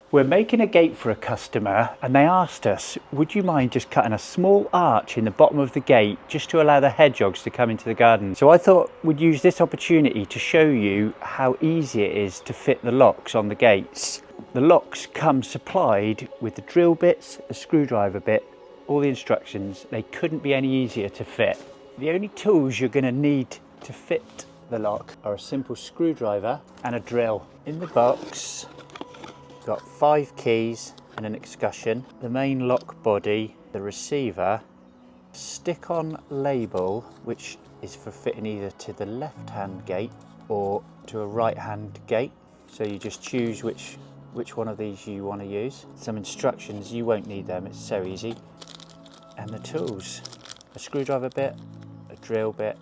We're making a gate for a customer and they asked us, would you mind just cutting a small arch in the bottom of the gate just to allow the hedgehogs to come into the garden? So I thought we'd use this opportunity to show you how easy it is to fit the locks on the gates. The locks come supplied with the drill bits, the screwdriver bit, all the instructions. They couldn't be any easier to fit. The only tools you're going to need to fit the lock are a simple screwdriver and a drill. In the box, got 5 keys and an escutcheon, the main lock body, the receiver, stick-on label which is for fitting either to the left-hand gate or to a right-hand gate. So you just choose which one of these you want to use. Some instructions, you won't need them, it's so easy. And the tools, a screwdriver bit, a drill bit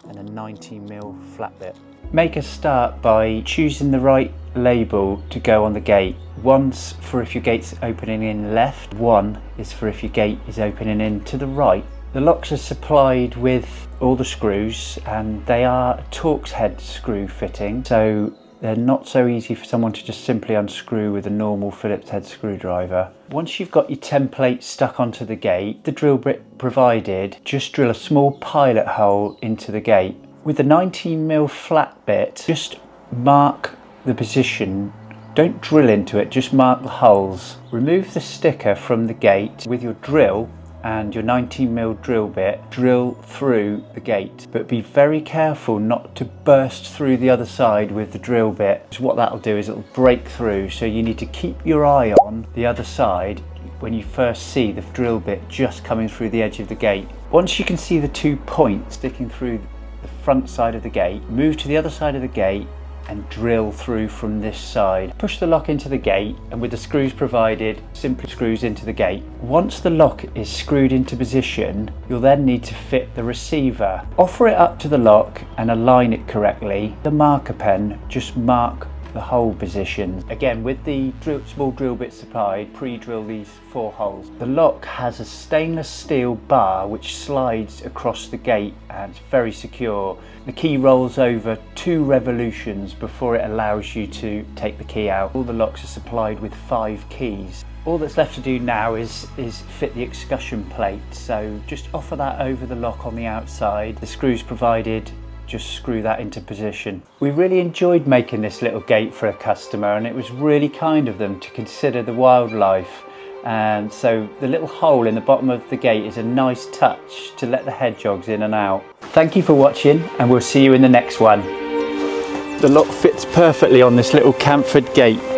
and a 19mm flat bit. Make a start by choosing the right label to go on the gate. One's for if your gate's opening in left, one is for if your gate is opening in to the right. The locks are supplied with all the screws and they are a Torx head screw fitting, so they're not so easy for someone to just simply unscrew with a normal Phillips head screwdriver. Once you've got your template stuck onto the gate, the drill bit provided, just drill a small pilot hole into the gate. With the 19mm flat bit, just mark the position. Don't drill into it, just mark the holes. Remove the sticker from the gate with your drill and your 19mm drill bit, drill through the gate, but be very careful not to burst through the other side with the drill bit. So what that'll do is it'll break through, so you need to keep your eye on the other side when you first see the drill bit just coming through the edge of the gate. Once you can see the 2 points sticking through the front side of the gate, move to the other side of the gate and drill through from this side. Push the lock into the gate and with the screws provided, simply screws into the gate. Once the lock is screwed into position, you'll then need to fit the receiver. Offer it up to the lock and align it correctly. The marker pen, just mark the hole position. Again, with the small drill bit supplied, pre-drill these 4 holes. The lock has a stainless steel bar which slides across the gate and it's very secure. The key rolls over 2 revolutions before it allows you to take the key out. All the locks are supplied with 5 keys. All that's left to do now is fit the escutcheon plate. So just offer that over the lock on the outside. The screws provided, just screw that into position. We really enjoyed making this little gate for a customer and it was really kind of them to consider the wildlife. And so the little hole in the bottom of the gate is a nice touch to let the hedgehogs in and out. Thank you for watching and we'll see you in the next one. The lock fits perfectly on this little chamfered gate.